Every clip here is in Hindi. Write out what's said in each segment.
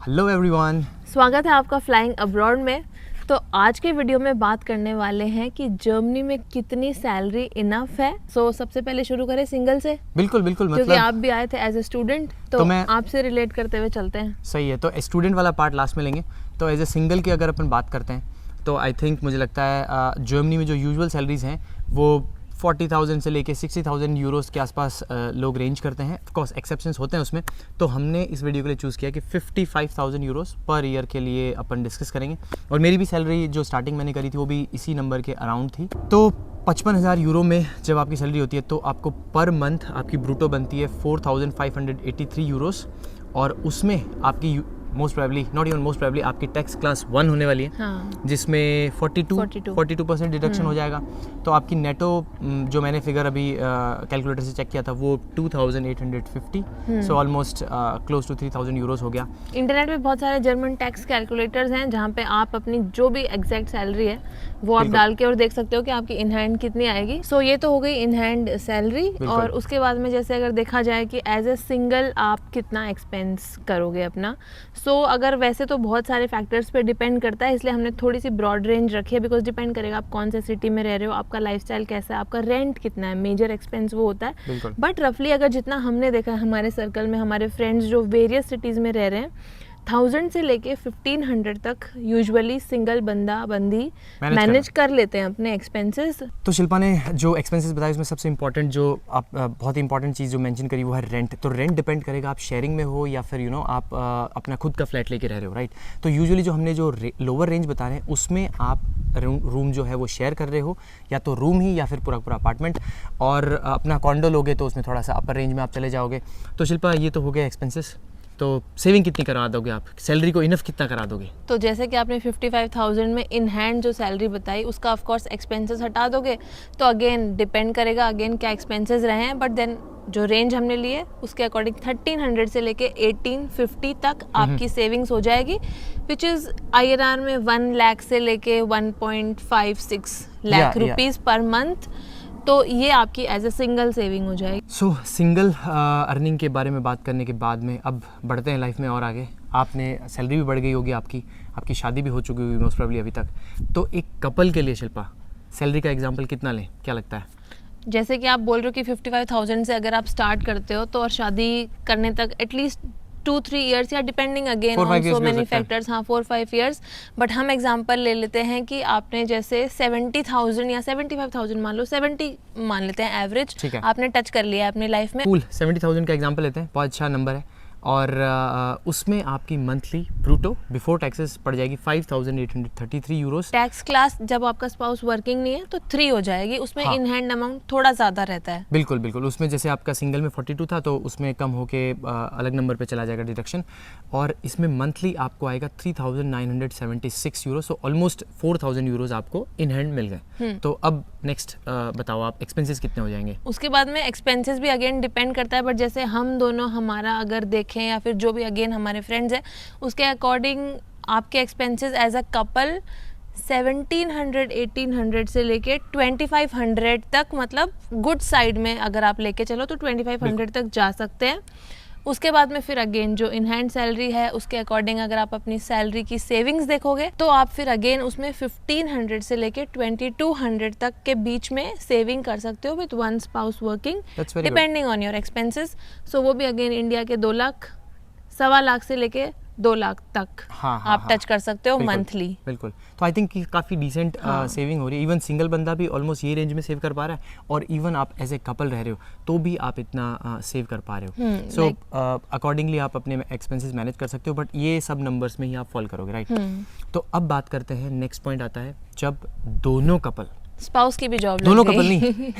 हेलो एवरीवन, स्वागत है आपका फ्लाइंग अब्रॉड में। तो आज के वीडियो में बात करने वाले हैं कि जर्मनी में कितनी सैलरी इनफ है। सबसे पहले शुरू करें सिंगल से। बिल्कुल क्योंकि मतलब आप भी आए थे एज ए स्टूडेंट, तो मैं आपसे रिलेट करते हुए चलते हैं। सही है, तो स्टूडेंट वाला पार्ट लास्ट में लेंगे। तो एज ए सिंगल की अगर अपन बात करते हैं तो आई थिंक मुझे लगता है जर्मनी में जो यूजुअल सैलरीज हैं वो 40,000 से लेके 60,000 यूरोस के आसपास लोग रेंज करते हैं। ऑफ कोर्स एक्सेप्शंस होते हैं उसमें। तो हमने इस वीडियो के लिए चूज़ किया कि 55,000 यूरोस पर ईयर के लिए अपन डिस्कस करेंगे। और मेरी भी सैलरी जो स्टार्टिंग मैंने करी थी वो भी इसी नंबर के अराउंड थी। तो 55,000 यूरो में जब आपकी सैलरी होती है तो आपको पर मंथ आपकी ब्रूटो बनती है 4,583 यूरोस। और उसमें आपकी most probably not even most probably आपकी टैक्स क्लास 1 होने वाली है। हाँ। जिसमें 42% डिडक्शन हो जाएगा। तो आपकी नेटो जो मैंने फिगर अभी कैलकुलेटर से चेक किया था वो 2,850, so almost close to 3,000 euros हो गया। इंटरनेट पे बहुत सारे जर्मन टैक्स कैलकुलेटर्स हैं जहाँ पे आप अपनी जो भी एग्जैक्ट सैलरी है वो आप डाल के और देख सकते हो कि आपकी इन हैंड कितनी आएगी। ये तो हो गई इन हैंड सैलरी। और उसके बाद में जैसे अगर देखा जाए कि एज ए सिंगल आप कितना एक्सपेंस करोगे अपना। अगर वैसे तो बहुत सारे फैक्टर्स पे डिपेंड करता है, इसलिए हमने थोड़ी सी ब्रॉड रेंज रखी है। बिकॉज डिपेंड करेगा आप कौन से सिटी में रह रहे हो, आपका लाइफस्टाइल कैसा है, आपका रेंट कितना है, मेजर एक्सपेंस वो होता है। बट रफली अगर जितना हमने देखा हमारे सर्कल में, हमारे फ्रेंड्स जो वेरियस सिटीज़ में रह रहे हैं, 1000 से लेके 1500 तक यूजुअली सिंगल बंदी मैनेज कर लेते हैं अपने एक्सपेंसेस। तो शिल्पा ने जो एक्सपेंसेस बताए उसमें सबसे इंपॉर्टेंट जो आप बहुत इंपॉर्टेंट चीज़ जो मेंशन करी वो है रेंट। तो रेंट डिपेंड करेगा आप शेयरिंग में हो या फिर आप अपना खुद का फ्लैट लेके रह रहे हो, राइट। तो यूजुअली जो हमने जो लोअर रेंज बता रहे हैं उसमें आप रूम जो है वो शेयर कर रहे हो, या तो रूम ही या फिर पूरा अपार्टमेंट। और अपना कॉन्डो लोगे तो उसमें थोड़ा सा अपर रेंज में आप चले जाओगे। तो शिल्पा ये तो हो गया एक्सपेंसेस। तो सेविंग कितनी करा दोगे आप, सैलरी को इनफ कितना करा दोगे? तो जैसे कि आपने 55,000 में इन हैंड जो सैलरी बताई उसका ऑफ कोर्स एक्सपेंसेस हटा दोगे तो अगेन डिपेंड करेगा अगेन क्या एक्सपेंसेस रहे हैं। बट देन जो रेंज हमने लिए उसके अकॉर्डिंग 1300 से लेके 1850 तक आपकी सेविंग्स हो जाएगी, विच इज़ INR में 1 लाख से लेके 1.56 लाख रुपीज़ पर मंथ। तो ये आपकी एज ए सिंगल सेविंग हो जाएगी। सिंगल अर्निंग के बारे में बात करने के बाद में अब बढ़ते हैं लाइफ में और आगे। आपने सैलरी भी बढ़ गई होगी, आपकी शादी भी हो चुकी होगी मोस्ट प्रोबेबली अभी तक। तो एक कपल के लिए शिल्पा सैलरी का एग्जांपल कितना लें, क्या लगता है? जैसे कि आप बोल रहे हो कि 55,000 से अगर आप स्टार्ट करते हो तो और शादी करने तक एटलीस्ट 2-3 years या depending again on so many factors, हाँ 4-5 years। बट हम एग्जांपल ले लेते हैं कि आपने जैसे 70,000 या 75,000 मान लो, 70 मान लेते हैं एवरेज आपने टच कर लिया है अपनी लाइफ में। 70,000 का एग्जांपल लेते हैं, बहुत अच्छा नंबर है। और उसमें आपकी मंथली ब्रूटो बिफोर टैक्सेस पड़ जाएगी 5,833 यूरोस। टैक्स क्लास जब आपका स्पाउस वर्किंग नहीं है तो 3 हो जाएगी, उसमें इन हैंड अमाउंट थोड़ा ज़्यादा रहता है। बिल्कुल उसमें जैसे आपका सिंगल में 42 था तो उसमें कम होके अलग नंबर पे चला जाएगा डिडक्शन। और इसमें मंथली आपको आएगा 3,976 यूरो, सो ऑलमोस्ट 4,000 यूरोज आपको इन हैंड मिल गए। तो अब नेक्स्ट बताओ आप एक्सपेंसेस कितने हो जाएंगे? उसके बाद में एक्सपेंसेस भी अगेन डिपेंड करता है। बट जैसे हम दोनों हमारा अगर देखें या फिर जो भी अगेन हमारे फ्रेंड्स हैं उसके अकॉर्डिंग आपके एक्सपेंसेस एज अ कपल 1700-1800 से लेके 2500 तक, मतलब गुड साइड में अगर आप लेके चलो तो 2500 तक जा सकते हैं। उसके बाद में फिर अगेन जो इन हैंड सैलरी है उसके अकॉर्डिंग अगर आप अपनी सैलरी की सेविंग्स देखोगे तो आप फिर अगेन उसमें 1500 से लेके 2200 तक के बीच में सेविंग कर सकते हो with one spouse working, depending on your expenses. वो भी अगेन इंडिया के 2 लाख, 1.25 लाख से लेके 2 लाख तक आप टच कर सकते हो मंथली। बिल्कुल। तो आई थिंक काफ़ी डिसेंट सेविंग हो रही है। इवन सिंगल बंदा भी ऑलमोस्ट ये रेंज में सेव कर पा रहा है, और इवन आप एज ए कपल रह रहे हो तो भी आप इतना सेव कर पा रहे हो। सो अकॉर्डिंगली आप अपने एक्सपेंसेस मैनेज कर सकते हो, बट ये सब नंबर्स में ही आप फॉल करोगे, राइट। तो अब बात करते हैं, नेक्स्ट पॉइंट आता है जब दोनों कपल, स्पाउस की भी जॉब, दोनों कपल नहीं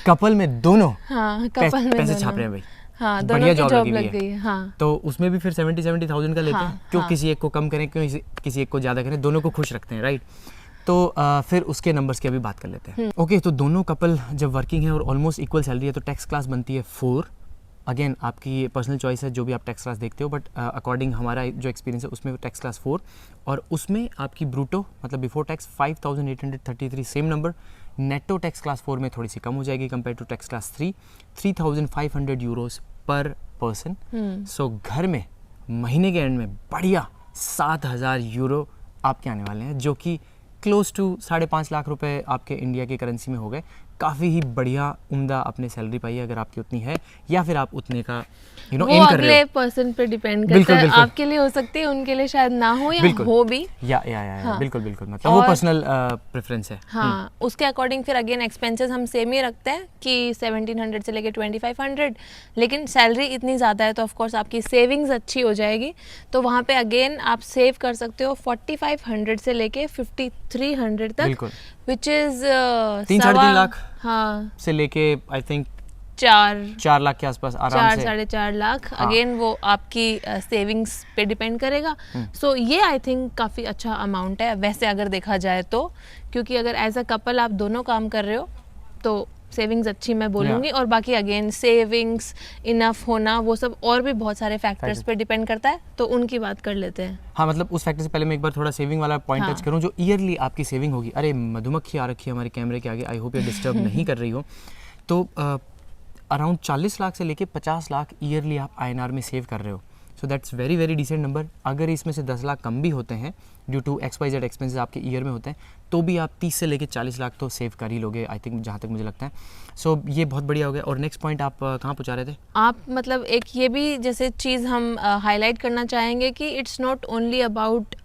कपल में दोनों पैसे छाप रहे हैं भाई। हाँ, बढ़िया जॉब लग गई है। हाँ। तो उसमें भी फिर 70,000 का लेते हैं। क्यों किसी एक को कम करें, क्यों किसी एक को ज़्यादा करें, दोनों को खुश रखते हैं, राइट। तो फिर उसके नंबर्स की अभी बात कर लेते हैं। ओके, तो दोनों कपल जब वर्किंग है और ऑलमोस्ट इक्वल सैलरी है तो टैक्स क्लास बनती है 4। अगेन आपकी पर्सनल चॉइस है जो भी आप टैक्स क्लास देखते हो, बट अकॉर्डिंग हमारा जो एक्सपीरियंस है उसमें टैक्स क्लास 4। और उसमें आपकी ब्रूटो मतलब बिफोर टैक्स 5,833 सेम नंबर। नेटो टैक्स क्लास 4 में थोड़ी सी कम हो जाएगी compare to tax class 3, 3,500 euros पर पर्सन। सो घर में महीने के एंड में बढ़िया 7,000 यूरो आपके आने वाले हैं, जो कि क्लोज टू 5.5 लाख रुपए आपके इंडिया की करेंसी में हो गए। काफ़ी ही बढ़िया उम्दा अपने सैलरी पाई है अगर आपकी उतनी है, या फिर आप उतने का एम कर रहे हो। अगले पर्सन पे डिपेंड करता बिल्कुल, है, बिल्कुल। आपके लिए हो सकती है, उनके लिए शायद ना हो या बिल्कुल। हो भी। या हाँ। बिल्कुल मतलब वो पर्सनल प्रेफरेंस है। हाँ, उसके अकॉर्डिंग फिर अगेन एक्सपेंसेस हम सेम ही रखते हैं कि 1700 से लेके 2500, लेकिन सैलरी इतनी ज़्यादा है तो ऑफ कोर्स आपकी सेविंग्स अच्छी हो जाएगी। तो वहाँ पे अगेन आप सेव कर सकते हो 4500 से लेके 5300 तक, बिल्कुल। विच इज़ 3-3.5 लाख हाँ से लेके आई थिंक 4 लाख के आसपास आराम से। 4-4.5 लाख। हाँ। अगेन वो आपकी सेविंग्स पे डिपेंड करेगा। सो ये आई थिंक काफ़ी अच्छा अमाउंट है वैसे अगर देखा जाए तो, क्योंकि अगर एज अ कपल आप दोनों काम कर रहे हो तो सेविंग्स अच्छी मैं बोलूँगी। और बाकी अगेन सेविंग्स इनफ होना वो सब और भी बहुत सारे फैक्टर्स पे डिपेंड करता है, तो उनकी बात कर लेते हैं। हाँ, मतलब उस फैक्टर से पहले मैं एक बार थोड़ा सेविंग वाला पॉइंट टच करूँ, जो ईयरली आपकी सेविंग होगी। अरे मधुमक्खी आ रखी है हमारे कैमरे के आगे, आई होप ये डिस्टर्ब नहीं कर रही हो। तो अराउंड 40 लाख से लेके 50 लाख ईयरली आप INR में सेव कर रहे हो। So that's very very decent number. अगर इसमें से 10 लाख कम भी होते हैं ड्यू टू XYZ एक्सपेंसेस आपके ईयर में होते हैं, तो भी आप 30 से लेके 40 लाख तो सेव कर ही लोगे आई थिंक, जहाँ तक मुझे लगता है। सो ये बहुत बढ़िया हो गया। और नेक्स्ट पॉइंट आप कहाँ पहुँचा रहे थे? आप मतलब एक ये भी जैसे चीज़ हम हाईलाइट करना चाहेंगे कि it's not only about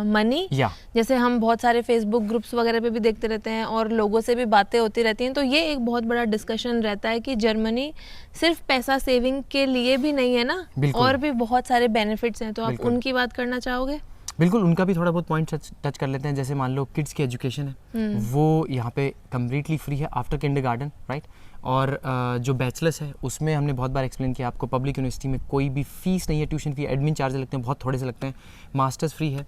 money. जैसे हम बहुत सारे फेसबुक ग्रुप्स वगैरह पे भी देखते रहते हैं और लोगों से भी बातें होती रहती हैं, तो ये एक बहुत बड़ा डिस्कशन रहता है कि जर्मनी सिर्फ पैसा सेविंग के लिए भी नहीं है ना, और भी बहुत सारे बेनिफिट्स हैं। तो आप उनकी बात करना चाहोगे? बिल्कुल, उनका भी थोड़ा बहुत पॉइंट टच कर लेते हैं। जैसे मान लो किड्स की एजुकेशन है, वो यहाँ पे कम्प्लीटली फ्री है आफ्टर किंडरगार्टन, राइट। और जो बैचलर्स है उसमें हमने बहुत बार एक्सप्लेन किया आपको, पब्लिक यूनिवर्सिटी में कोई भी फीस नहीं है, ट्यूशन फी, एडमिन चार्ज लगते हैं बहुत थोड़े से लगते हैं। मास्टर्स फ्री है,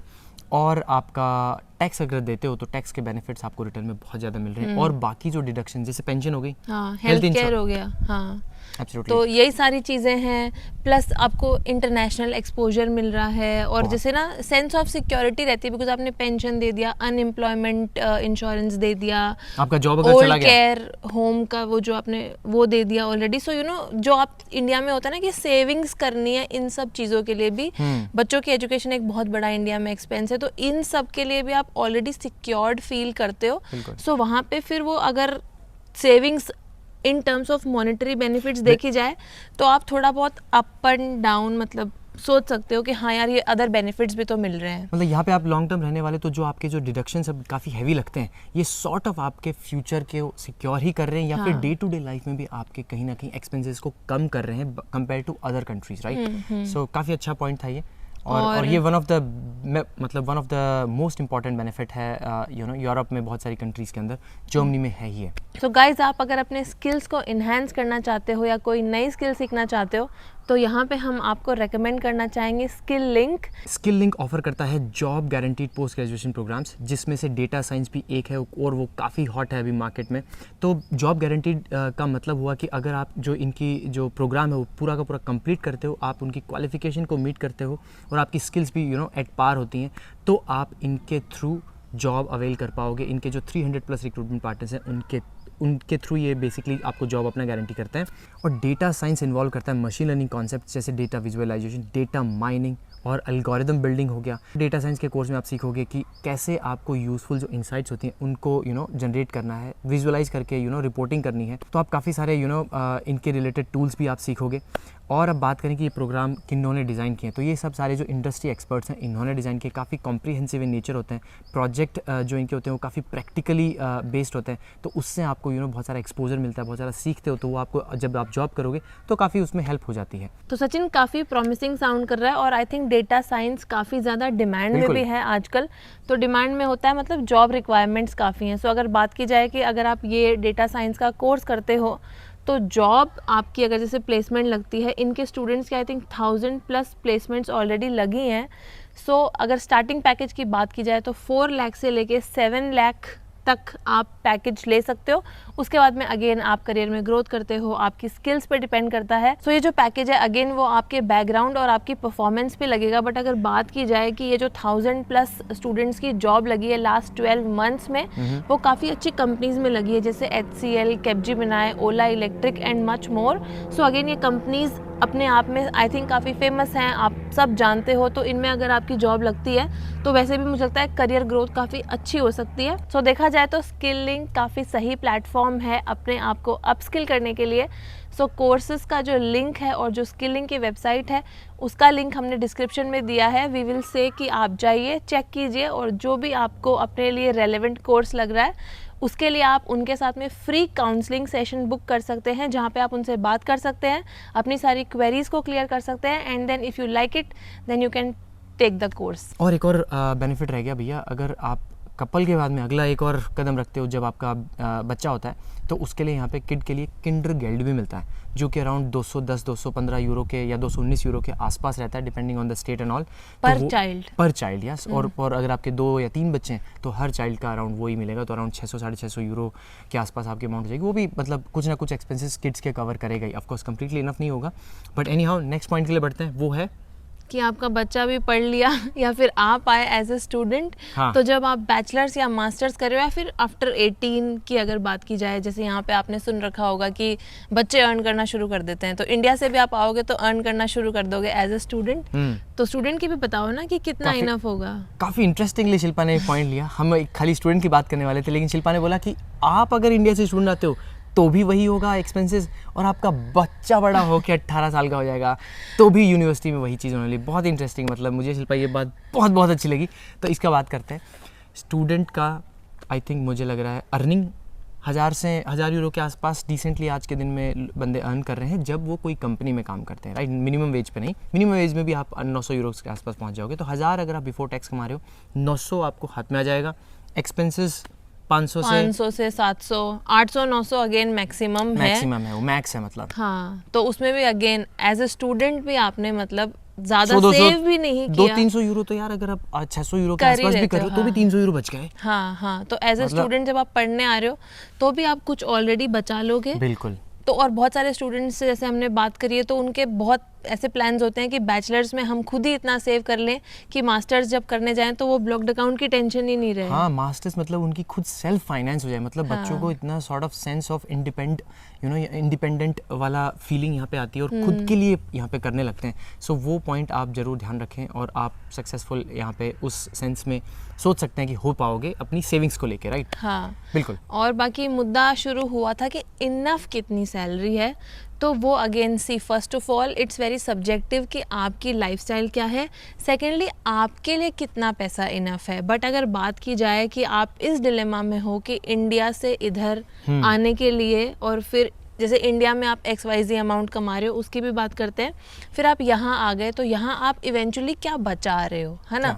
और आपका टैक्स अगर देते हो तो टैक्स के बेनिफिट्स आपको रिटर्न में बहुत ज़्यादा मिल रहे हैं। और बाकी जो डिडक्शन जैसे पेंशन हो गई, हेल्थ केयर हो गया, हाँ Absolutely. तो यही सारी चीज़ें हैं। प्लस आपको इंटरनेशनल एक्सपोजर मिल रहा है, और जैसे ना सेंस ऑफ सिक्योरिटी रहती है, बिकॉज आपने पेंशन दे दिया, अनएम्प्लॉयमेंट इंश्योरेंस दे दिया, आपका जॉब अगर चला गया, केयर होम का वो जो आपने वो दे दिया ऑलरेडी। सो यू नो जो आप इंडिया में होता है ना कि सेविंग्स करनी है, इन सब चीज़ों के लिए भी। बच्चों की एजुकेशन एक बहुत बड़ा इंडिया में एक्सपेंस है, तो इन सब के लिए भी आप ऑलरेडी सिक्योर्ड फील करते हो। सो वहाँ पे फिर वो अगर savings in terms of monetary benefits देखी जाए तो आप थोड़ा बहुत अप एंड डाउन मतलब सोच सकते हो कि हाँ यार ये अदर बेनिफिट्स भी तो मिल रहे हैं। मतलब यहाँ पे आप लॉन्ग टर्म रहने वाले, तो जो आपके जो डिडक्शन सब काफ़ी हैवी लगते हैं, ये सॉर्ट ऑफ आपके फ्यूचर के सिक्योर ही कर रहे हैं, या फिर डे टू डे लाइफ में भी आपके कहीं ना कहीं एक्सपेंसेस को कम कर रहे हैं compare to other countries, right. So काफ़ी अच्छा पॉइंट था ये। और ये one of the most important benefit है यू नो यूरोप में बहुत सारी कंट्रीज़ के अंदर, जर्मनी में है ही है। तो गाइज आप अगर अपने स्किल्स को इन्हेंस करना चाहते हो या कोई नई स्किल सीखना चाहते हो, तो यहाँ पे हम आपको रेकमेंड करना चाहेंगे स्किल लिंक ऑफर करता है job guaranteed post graduation programmes, जिसमें से डेटा साइंस भी एक है, और वो काफ़ी हॉट है अभी मार्केट में। तो जॉब गारंटीड का मतलब हुआ कि अगर आप जो इनकी जो प्रोग्राम है वो पूरा का पूरा कंप्लीट करते हो, आप उनकी क्वालिफिकेशन को मीट करते हो और आपकी स्किल्स भी एट पार होती हैं, तो आप इनके थ्रू जॉब अवेल कर पाओगे। इनके जो 300+ रिक्रूटमेंट पार्टनर्स हैं उनके थ्रू ये बेसिकली आपको जॉब अपना गारंटी करते हैं। और डेटा साइंस इन्वॉल्व करता है मशीन लर्निंग कॉन्सेप्ट, जैसे डेटा विजुअलाइजेशन, डेटा माइनिंग और एल्गोरिदम बिल्डिंग हो गया। डेटा साइंस के कोर्स में आप सीखोगे कि कैसे आपको यूज़फुल जो इनसाइट्स होती हैं उनको जनरेट करना है, विजुअलाइज करके रिपोर्टिंग करनी है। तो आप काफ़ी सारे इनके रिलेटेड टूल्स भी आप सीखोगे। और अब बात करें कि ये प्रोग्राम किन्होंने डिज़ाइन किए हैं, तो ये सब सारे जो इंडस्ट्री एक्सपर्ट्स हैं इन्होंने डिज़ाइन किए। काफ़ी कॉम्प्रिहेंसिव इन नेचर होते हैं, प्रोजेक्ट जो इनके होते हैं वो काफ़ी प्रैक्टिकली बेस्ड होते हैं, तो उससे आपको बहुत सारा एक्सपोजर मिलता है, बहुत सारा सीखते हो, तो वो आपको जब आप जॉब करोगे तो काफ़ी उसमें हेल्प हो जाती है। तो सचिन काफ़ी प्रॉमिसिंग साउंड कर रहा है, और आई थिंक डेटा साइंस काफ़ी ज़्यादा डिमांड में भी है आजकल। तो डिमांड में होता है मतलब जॉब रिक्वायरमेंट्स काफ़ी हैं। सो अगर बात की जाए कि अगर आप ये डेटा साइंस का कोर्स करते हो तो जॉब आपकी अगर जैसे प्लेसमेंट लगती है, इनके स्टूडेंट्स की आई थिंक 1000+ प्लेसमेंट्स ऑलरेडी लगी हैं। सो अगर स्टार्टिंग पैकेज की बात की जाए तो 4 लाख से लेके 7 लाख तक आप पैकेज ले सकते हो, उसके बाद में अगेन आप करियर में ग्रोथ करते हो, आपकी स्किल्स पे डिपेंड करता है। सो ये जो पैकेज है अगेन वो आपके बैकग्राउंड और आपकी परफॉर्मेंस पे लगेगा। बट अगर बात की जाए कि ये जो 1000+ स्टूडेंट्स की जॉब लगी है लास्ट 12 मंथ्स में, वो काफ़ी अच्छी कंपनीज में लगी है, जैसे HCL, Capgemini, Ola electric and much more. So again ये कंपनीज अपने आप में आई थिंक काफ़ी फेमस हैं, आप सब जानते हो। तो इनमें अगर आपकी जॉब लगती है तो वैसे भी मुझे लगता है करियर ग्रोथ काफ़ी अच्छी हो सकती है। सो देखा जाए तो स्किलिंग काफ़ी सही प्लेटफॉर्म है अपने आप को अपस्किल करने के लिए। सो कोर्सेज का जो लिंक है और जो स्किलिंग की वेबसाइट है उसका लिंक हमने डिस्क्रिप्शन में दिया है। वी विल से कि आप जाइए, चेक कीजिए और जो भी आपको अपने लिए रेलेवेंट कोर्स लग रहा है उसके लिए आप उनके साथ में फ्री काउंसलिंग सेशन बुक कर सकते हैं, जहाँ पे आप उनसे बात कर सकते हैं, अपनी सारी क्वेरीज को क्लियर कर सकते हैं, and then if you like it then you can take the course. और एक और बेनिफिट रह गया भैया, अगर आप कपल के बाद में अगला एक और कदम रखते हो जब आपका बच्चा होता है, तो उसके लिए यहाँ पे किड के लिए किंडरगार्टेन भी मिलता है, जो कि अराउंड 210-215 यूरो के या 219 यूरो के आसपास रहता है, depending on the state and all. पर चाइल्ड यस। और अगर आपके 2 या 3 बच्चे हैं तो हर चाइल्ड का अराउंड वही मिलेगा, तो अराउंड 600-650 यूरो के आसपास आपकी अमाउंट हो जाएगी। वो भी मतलब कुछ ना कुछ एक्सपेंसेस किड्स के कवर करेगा ही, ऑफकोर्स कंप्लीटली इनफ नहीं होगा। But any how next point के लिए बढ़ते हैं, वो है कि आपका बच्चा भी पढ़ लिया या फिर आप आए एज ए स्टूडेंट। हाँ। तो जब आप बैचलर्स या मास्टर्स कर रहे हो या फिर आफ्टर 18 की अगर बात की जाए, जैसे यहाँ पे आपने सुन रखा होगा कि बच्चे अर्न करना शुरू कर देते हैं, तो इंडिया से भी आप आओगे तो अर्न करना शुरू कर दोगे एज ए स्टूडेंट। तो स्टूडेंट की भी बताओ ना कि कितना इनफ होगा। काफ़ी इंटरेस्टिंगली शिल्पा ने एक पॉइंट लिया, हम खाली स्टूडेंट की बात करने वाले थे, लेकिन शिल्पा ने बोला कि आप अगर इंडिया से स्टूडेंट आते हो तो भी वही होगा एक्सपेंसेस, और आपका बच्चा बड़ा हो के 18 साल का हो जाएगा तो भी यूनिवर्सिटी में वही चीज़ होने वाली। बहुत इंटरेस्टिंग, मतलब मुझे शिल्पा ये बात बहुत अच्छी लगी। तो इसका बात करते हैं स्टूडेंट का। आई थिंक मुझे लग रहा है अर्निंग 1000 यूरो के आसपास डिसेंटली आज के दिन में बंदे अर्न कर रहे हैं जब वो कोई कंपनी में काम करते हैं, राइट। मिनिमम वेज पे नहीं, मिनिमम वेज में भी आप 900 यूरो के आसपास पहुंच जाओगे। तो 1000 अगर आप बिफोर टैक्स कमा रहे हो, 900 आपको हाथ में आ जाएगा। एक्सपेंसेस 500 से 700, 800, 900 अगेन मैक्सिमम है, वो मैक्स है मतलब। हाँ, तो उसमें भी अगेन एज ए स्टूडेंट भी आपने मतलब ज्यादा सेव भी नहीं किया। 200-300 यूरो तो यार अगर आप 600 यूरो के आसपास भी कर रहे हो तो भी 300 यूरो बच गए। हाँ, तो एज ए स्टूडेंट जब आप पढ़ने आ रहे हो तो भी आप कुछ ऑलरेडी बचा लोगे। बिल्कुल। तो और बहुत सारे स्टूडेंट्स से जैसे हमने बात करी है तो उनके बहुत ऐसे प्लान्स होते हैं कि बैचलर्स में हम खुद ही इतना सेव कर लें कि मास्टर्स जब करने जाएं तो वो ब्लॉक्ड अकाउंट की टेंशन ही नहीं रहे। हाँ, मास्टर्स मतलब उनकी खुद सेल्फ फाइनेंस हो जाए, मतलब बच्चों को इतना sort of sense of independent वाला फीलिंग यहाँ पे आती है और खुद के लिए यहाँ पे करने लगते हैं। सो वो पॉइंट आप ज़रूर ध्यान रखें और आप सक्सेसफुल यहाँ पे उस सेंस में सोच सकते हैं कि हो पाओगे अपनी सेविंग्स को लेके, राइट। हाँ बिल्कुल। और बाकी मुद्दा शुरू हुआ था कि इनफ कितनी सैलरी है, तो वो again see first of all it's very subjective कि आपकी लाइफस्टाइल क्या है, सेकेंडली आपके लिए कितना पैसा इनफ है। बट अगर बात की जाए कि आप इस डिलेमा में हो कि इंडिया से इधर आने के लिए, और फिर जैसे इंडिया में आप XYZ अमाउंट कमा रहे हो उसकी भी बात करते हैं, फिर आप यहाँ आ गए तो यहाँ आप इवेंचुअली क्या बचा रहे हो, है ना,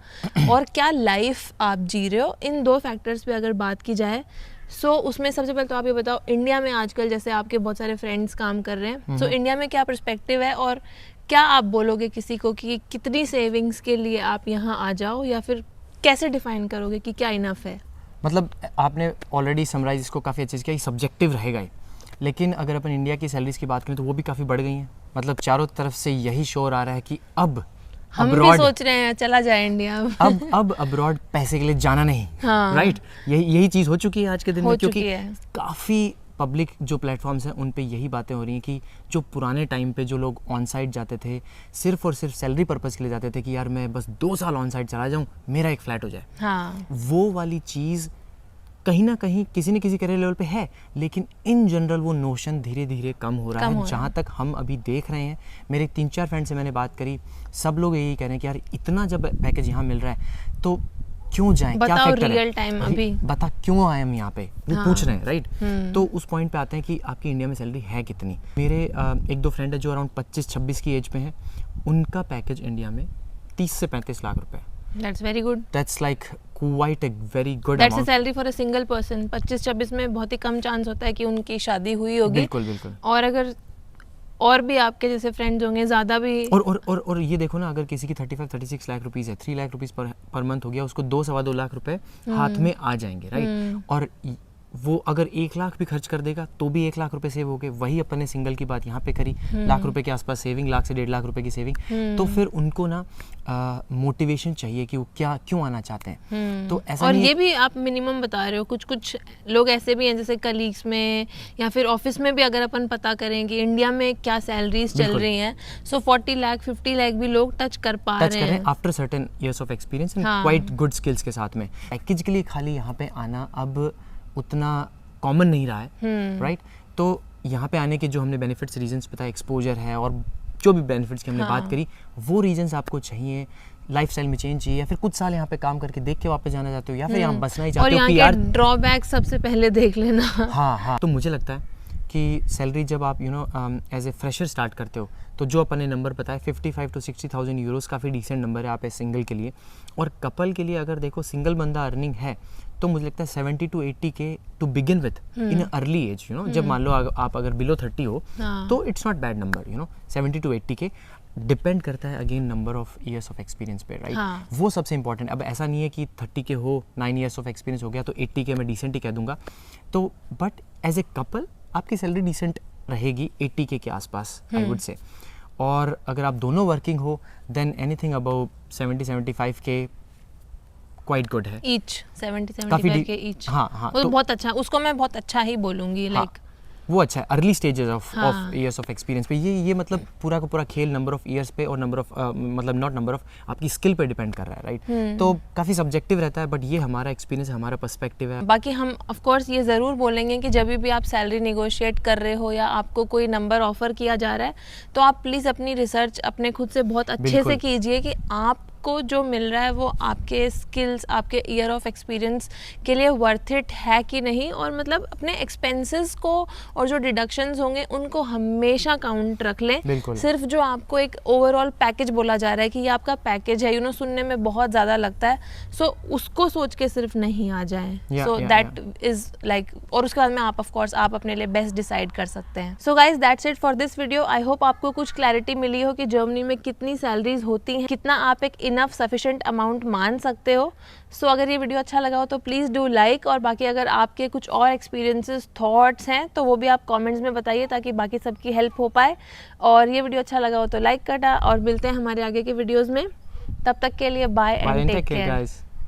और क्या लाइफ आप जी रहे हो, इन 2 फैक्टर्स पे अगर बात की जाए। सो उसमें सबसे पहले तो आप ये बताओ इंडिया में आजकल जैसे आपके बहुत सारे फ्रेंड्स काम कर रहे हैं, सो इंडिया में क्या पर्सपेक्टिव है और क्या आप बोलोगे किसी को कि कितनी सेविंग्स के लिए आप यहाँ आ जाओ, या फिर कैसे डिफाइन करोगे कि क्या इनफ है? मतलब आपने ऑलरेडी समराइज इसको काफ़ी अच्छे से किया, सब्जेक्टिव रहेगा ही। लेकिन अगर अपन इंडिया की सैलरीज की बात करें तो वो भी काफ़ी बढ़ गई हैं। मतलब चारों तरफ से यही शोर आ रहा है कि अब हम भी सोच रहे हैं चला जाए इंडिया। अब अब्रॉड पैसे के लिए जाना नहीं, हाँ। राइट। यही चीज़ हो चुकी है आज के दिन में, क्योंकि है। काफ़ी पब्लिक जो प्लेटफॉर्म्स हैं उन पे यही बातें हो रही हैं कि जो पुराने टाइम पे जो लोग ऑन साइट जाते थे सिर्फ और सिर्फ सैलरी पर्पज़ के लिए जाते थे कि यार मैं बस 2 साल ऑन साइट चला जाऊँ, मेरा एक फ्लैट हो जाए, हाँ। वो वाली चीज़ कहीं ना कहीं किसी न किसी करियर लेवल पे है, लेकिन इन जनरल वो नोशन धीरे धीरे कम हो रहा है। जहाँ तक हम अभी देख रहे हैं, मेरे 3-4 फ्रेंड से मैंने बात करी, सब लोग यही कह रहे हैं कि यार इतना जब पैकेज यहाँ मिल रहा है तो क्यों जाएं, क्या फैक्टर रियल टाइम अभी बता क्यों आए हम यहाँ पे, वो पूछ रहे हैं, राइट। तो उस पॉइंट पे आते हैं कि आपकी इंडिया में सैलरी है कितनी। मेरे 1-2 फ्रेंड है जो अराउंड 25-26 की एज पे हैं, उनका पैकेज इंडिया में 30 से 35 लाख रुपए। That's very good. That's like quite a very good That's amount. a salary for a single person. 25-26 में बहुत ही कम चांस होता है कि उनकी शादी हुई होगी। बिल्कुल। और अगर और भी आपके जैसे फ्रेंड्स होंगे ज़्यादा भी, और ये देखो ना, अगर किसी की 35-36 लाख रुपीज़ है, 3 लाख रुपीज़ पर मंथ हो गया, उसको 2-2.5 लाख रुपए हाथ में आ जाएंगे, राइट। और वो अगर 1 लाख भी खर्च कर देगा तो भी 1 लाख रुपए सेव हो गए। वही अपन ने सिंगल की बात यहाँ पे करी, लाख रुपए के आसपास सेविंग, लाख से 1.5 लाख रुपए की सेविंग। तो फिर उनको ना मोटिवेशन चाहिए कि वो क्यों आना चाहते हैं। तो ऐसा और नहीं ये भी आप मिनिमम बता रहे हो, कुछ लोग ऐसे भी हैं जैसे कलीग्स में या फिर ऑफिस में भी अगर अपन पता करें कि इंडिया में क्या सैलरीज चल रही हैं, सो 40 लाख 50 लाख भी लोग टच कर पा रहे हैं after certain years of experience and quite good skills के साथ में। पैकेज के लिए खाली यहाँ पे आना अब उतना कॉमन नहीं रहा है, राइट? तो यहाँ पे आने के जो हमने बेनिफिट्स रीजंस बताए, एक्सपोजर है और जो भी बेनिफिट्स की हमने बात करी, वो रीजंस आपको चाहिए। लाइफस्टाइल में चेंज चाहिए या फिर कुछ साल यहाँ पे काम करके देख के वापस जाना चाहते हो या फिर यहाँ बसना ही चाहते हो। और यहाँ के ड्रॉबैक सबसे पहले देख लेना। हाँ, तो मुझे लगता है कि सैलरी जब आप एज ए फ्रेशर स्टार्ट करते हो तो जो अपन ने नंबर बताया 55 to 60,000 यूरोस काफ़ी डिसेंट नंबर है आप सिंगल के लिए। और कपल के लिए अगर देखो सिंगल बंदा अर्निंग है तो मुझे लगता है 70 to 80 के to begin with in early age, जब मान लो आप अगर बिलो 30 हो तो it's not bad number, 70 to 80 के। डिपेंड करता है again number of years of experience पे, राइट? वो सबसे इंपॉर्टेंट। अब ऐसा नहीं है कि 30 के हो, 9 ईयर्स ऑफ एक्सपीरियंस हो गया तो 80 के मैं डिसेंट ही कह दूंगा। तो बट एज ए कपल आपकी सैलरी डिसेंट रहेगी 80 के आसपास, आई वुड से। और अगर आप दोनों वर्किंग हो देन एनीथिंग अबव 70-75 के क्वाइट गुड है। ईच 70-75 के ईच। हाँ, वो तो बहुत अच्छा, उसको मैं बहुत अच्छा ही बोलूँगी, लाइक वो अच्छा है early stages of years of experience पे। ये मतलब पूरा का पूरा खेल नंबर ऑफ ईयर्स पे और नंबर ऑफ मतलब नॉट नंबर ऑफ आपकी स्किल पे डिपेंड कर रहा है, राइट? तो काफ़ी सब्जेक्टिव रहता है, बट ये हमारा एक्सपीरियंस है, हमारा पर्सपेक्टिव है। बाकी हम ऑफ कोर्स ये ज़रूर बोलेंगे कि जब भी आप सैलरी नेगोशिएट कर रहे हो या आपको कोई नंबर ऑफर किया जा रहा है तो आप प्लीज़ अपनी रिसर्च अपने खुद से बहुत अच्छे से कीजिए कि आप को जो मिल रहा है वो आपके स्किल्स, आपके ईयर ऑफ एक्सपीरियंस के लिए वर्थ इट है कि नहीं। और मतलब अपने एक्सपेंसेस को और जो डिडक्शंस होंगे उनको हमेशा काउंट रख लें। सिर्फ जो आपको एक ओवरऑल पैकेज बोला जा रहा है कि ये आपका पैकेज है, सुनने में बहुत ज़्यादा लगता है, सो उसको सोच के सिर्फ नहीं आ जाएं। सो दैट इज़ लाइक, और उसके बाद में आप ऑफ कोर्स आप अपने लिए बेस्ट डिसाइड कर सकते हैं। So guys that's it for this video. I hope आपको कुछ क्लैरिटी मिली हो कि जर्मनी में कितनी सैलरीज होती हैं, कितना आप एक इनफ सफिशिएंट अमाउंट मान सकते हो। सो अगर ये वीडियो अच्छा लगा हो तो प्लीज़ डू लाइक, और बाकी अगर आपके कुछ और एक्सपीरियंसेस, थॉट्स हैं तो वो भी आप कमेंट्स में बताइए ताकि बाकी सबकी हेल्प हो पाए। और ये वीडियो अच्छा लगा हो तो लाइक करना, और मिलते हैं हमारे आगे के वीडियोज़ में। तब तक के लिए बाय एंड टेक केयर।